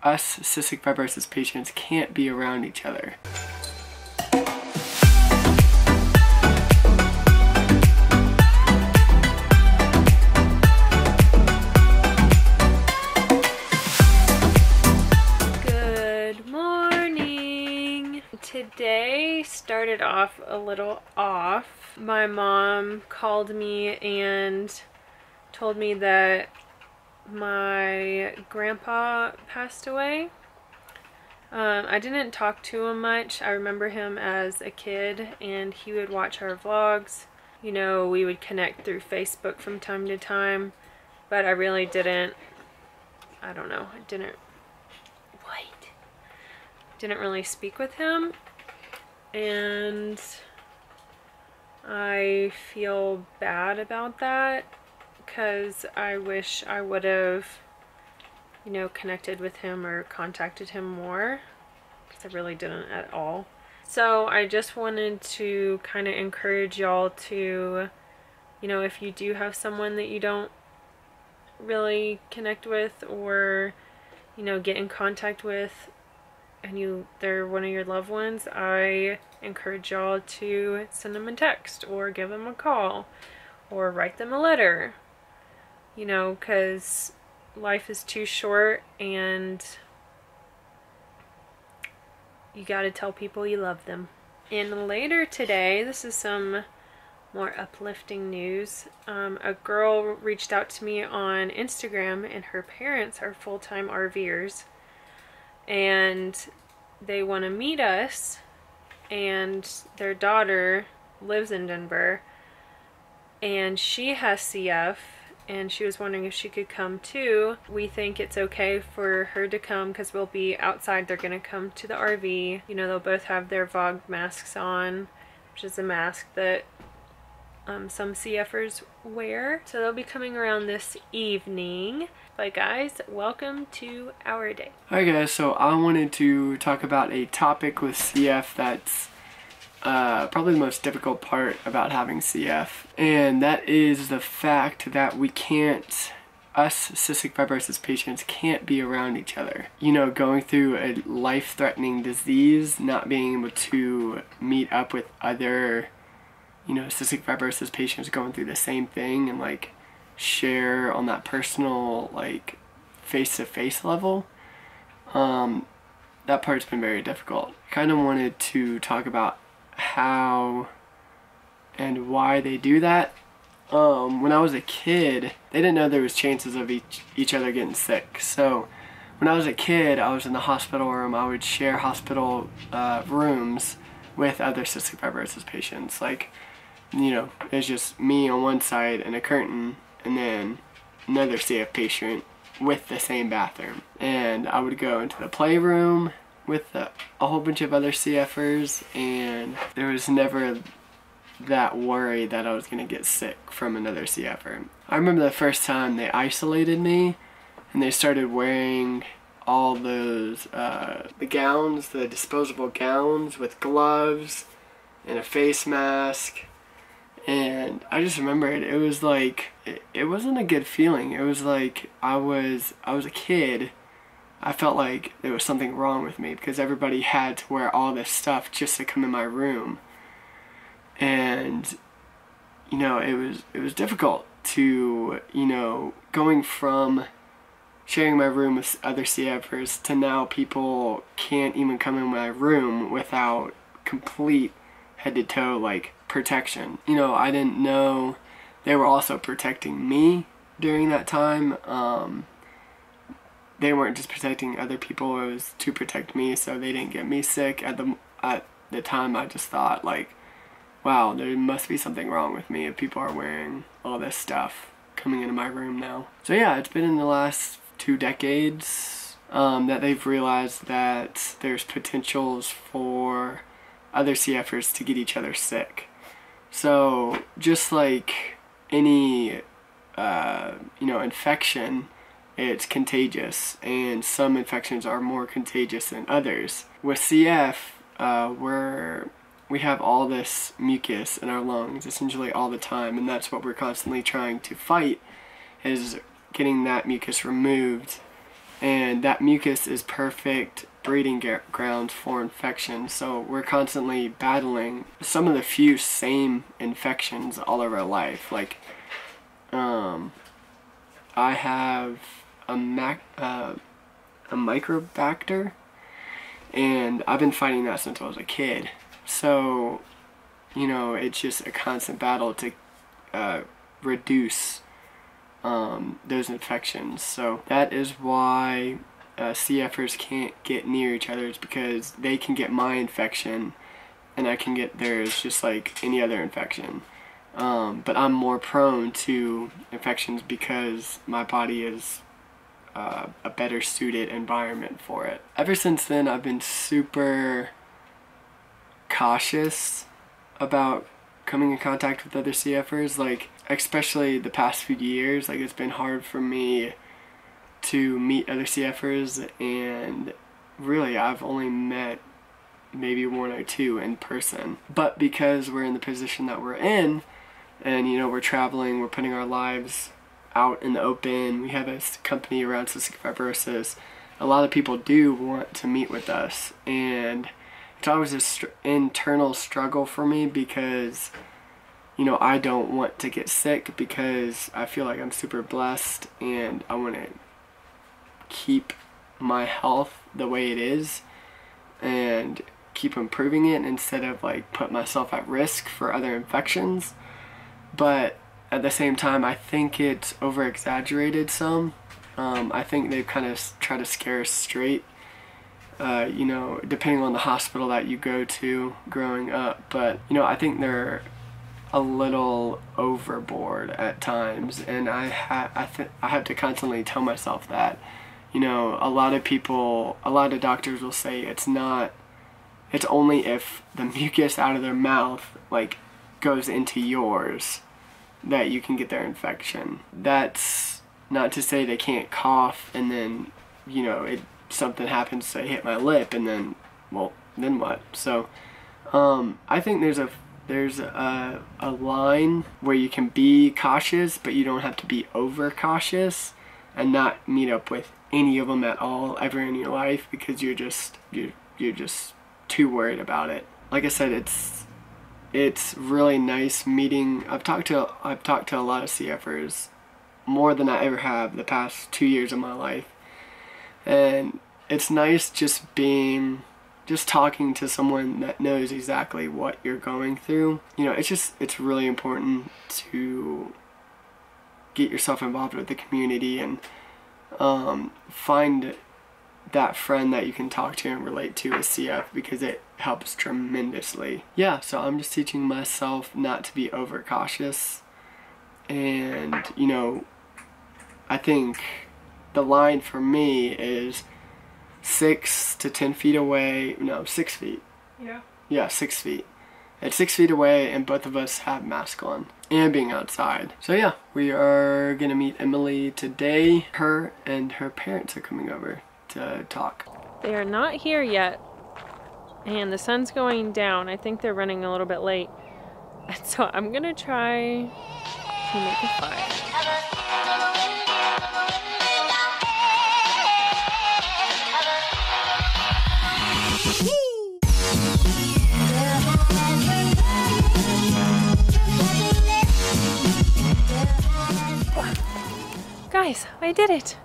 us cystic fibrosis patients can't be around each other. Good morning. Today started off a little off. My mom called me and told me that my grandpa passed away. I didn't talk to him much. I remember him as a kid and he would watch our vlogs. You know, we would connect through Facebook from time to time, but I really didn't, I don't know, I didn't really speak with him, and I feel bad about that because I wish I would have, you know, connected with him or contacted him more, because I really didn't at all. So I just wanted to kind of encourage y'all to, you know, if you do have someone that you don't really connect with or, you know, get in contact with, and they're one of your loved ones, I encourage y'all to send them a text or give them a call or write them a letter, you know, because life is too short and you gotta tell people you love them. And later today, this is some more uplifting news. A girl reached out to me on Instagram, and her parents are full-time RVers, and they want to meet us, and their daughter lives in Denver and she has CF, and she was wondering if she could come too. We think it's okay for her to come because we'll be outside. They're gonna come to the RV. You know, they'll both have their VOG masks on, which is a mask that some CFers wear. So they'll be coming around this evening. But guys, welcome to our day. Hi guys, so I wanted to talk about a topic with CF that's probably the most difficult part about having CF, and that is the fact that us cystic fibrosis patients can't be around each other. You know, going through a life-threatening disease, not being able to meet up with other, you know, cystic fibrosis patients going through the same thing and like share on that personal, like, face-to-face level, that part's been very difficult. I kind of wanted to talk about how and why they do that. When I was a kid, they didn't know there was chances of each other getting sick. So when I was a kid, I was in the hospital room. I would share hospital rooms with other cystic fibrosis patients. Like, you know, it's just me on one side and a curtain, and then another CF patient with the same bathroom. And I would go into the playroom with a whole bunch of other CFers, and there was never that worry that I was going to get sick from another CFer. I remember the first time they isolated me and they started wearing all those the gowns, the disposable gowns with gloves and a face mask. And I just remember it was like, it wasn't a good feeling. It was like I was a kid. I felt like there was something wrong with me because everybody had to wear all this stuff just to come in my room. And, you know, it was difficult to, you know, going from sharing my room with other CFers to now people can't even come in my room without complete head to toe, like, protection. You know, I didn't know they were also protecting me during that time. They weren't just protecting other people, it was to protect me so they didn't get me sick. At the time, I just thought, like, wow, there must be something wrong with me if people are wearing all this stuff coming into my room now. So yeah, it's been in the last 2 decades that they've realized that there's potentials for other CFers to get each other sick. So just like any you know, infection, it's contagious, and some infections are more contagious than others. With CF, we have all this mucus in our lungs essentially all the time, and that's what we're constantly trying to fight, is getting that mucus removed and that mucus is perfect breeding grounds for infections. So we're constantly battling some of the few same infections all of our life. Like, I have a microbacter, and I've been fighting that since I was a kid. So, you know, it's just a constant battle to reduce those infections. So that is why CFers can't get near each other, is because they can get my infection and I can get theirs just like any other infection. But I'm more prone to infections because my body is a better suited environment for it. Ever since then, I've been super cautious about coming in contact with other CFers, like especially the past few years. Like, it's been hard for me to meet other CFers, and really I've only met maybe one or two in person. But because we're in the position that we're in, and you know, we're traveling, we're putting our lives out in the open, we have a company around cystic fibrosis, a lot of people do want to meet with us, and it's always this internal struggle for me because, you know, I don't want to get sick because I feel like I'm super blessed and I want to keep my health the way it is and keep improving it instead of like put myself at risk for other infections. But at the same time, I think it's over exaggerated some. I think they've kind of tried to scare us straight, you know, depending on the hospital that you go to growing up. But, you know, I think they're a little overboard at times, and I have to constantly tell myself that, you know, a lot of doctors will say it's only if the mucus out of their mouth like goes into yours that you can get their infection. That's not to say they can't cough and then, you know, something happens, they hit my lip, and then, well, then what? So I think there's a line where you can be cautious, but you don't have to be over cautious and not meet up with any of them at all ever in your life because you're just too worried about it. Like I said, it's really nice meeting. I've talked to a lot of CFers, more than I ever have the past 2 years of my life, and it's nice just talking to someone that knows exactly what you're going through. You know, it's really important to get yourself involved with the community and find that friend that you can talk to and relate to as CF, because it helps tremendously. Yeah, so I'm just teaching myself not to be overcautious, and you know, I think the line for me is 6 to 10 feet away. No, 6 feet. Yeah, 6 feet. At 6 feet away, and both of us have masks on, and being outside. So yeah, we are gonna meet Emily today. Her and her parents are coming over to talk. They are not here yet, and the sun's going down. I think they're running a little bit late, and so I'm gonna try to make a fire. Guys, I did it!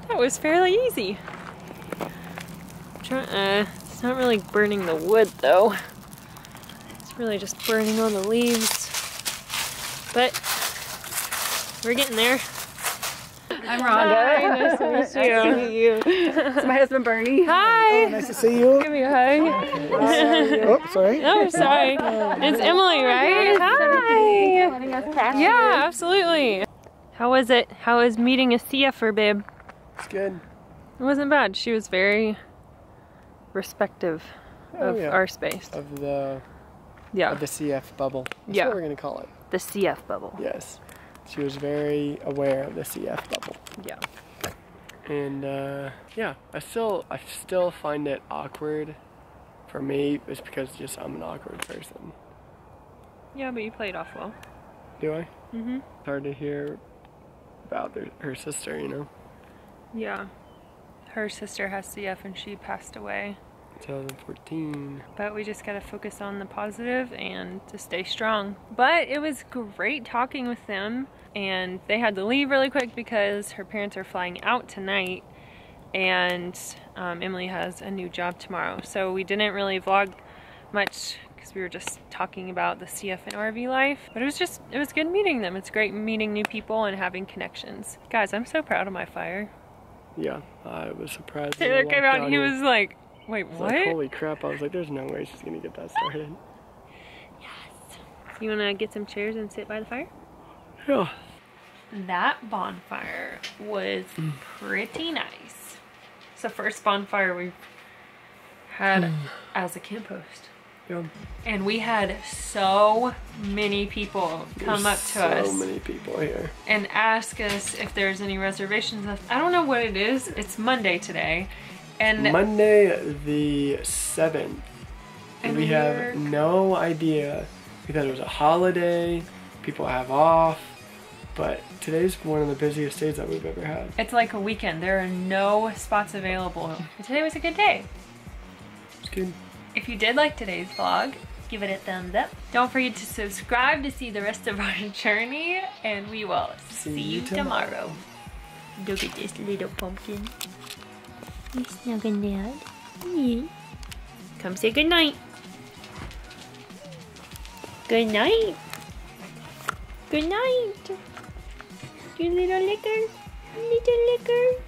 That was fairly easy. It's not really burning the wood though. It's really just burning on the leaves. But we're getting there. I'm Rhonda. Hi, nice to meet you. Nice to meet you. It's my husband Bernie. Hi! Oh, nice to see you. Give me a hug. Oh, sorry. Oh, sorry. It's Emily, right? Hi! Yeah, absolutely. How was it? How was meeting a CFer, babe? It's good. It wasn't bad. She was very respective of our space. Of the CF bubble. That's what we're gonna call it. The CF bubble. Yes. She was very aware of the CF bubble. Yeah. And yeah, I still find it awkward for me. It's because just I'm an awkward person. Yeah, but you played off well. Do I? Mm-hmm. It's hard to hear about her sister, you know? Yeah. Her sister has CF and she passed away. 2014. But we just gotta focus on the positive and to stay strong. But it was great talking with them, and they had to leave really quick because her parents are flying out tonight, and Emily has a new job tomorrow. So we didn't really vlog much because we were just talking about the CF and RV life. But it was good meeting them. It's great meeting new people and having connections. Guys, I'm so proud of my fire. Yeah, I was surprised. Taylor came out and he was like, wait, what? Like, holy crap, I was like, there's no way she's gonna get that started. Yes. You wanna get some chairs and sit by the fire? Yeah. That bonfire was pretty nice. It's the first bonfire we've had as a camp host. Yeah. And we had so many people come up to us. So many people here. And ask us if there's any reservations left. I don't know what it is. It's Monday today. And Monday the 7th. And we have no idea. We thought it was a holiday. People have off. But today's one of the busiest days that we've ever had. It's like a weekend. There are no spots available. And today was a good day. It's good. If you did like today's vlog, give it a thumbs up. Don't forget to subscribe to see the rest of our journey, and we will see you tomorrow. Look at this little pumpkin. He's snuggling down. Yeah. Come say good night. Good night. Good night. You little licker. Little licker.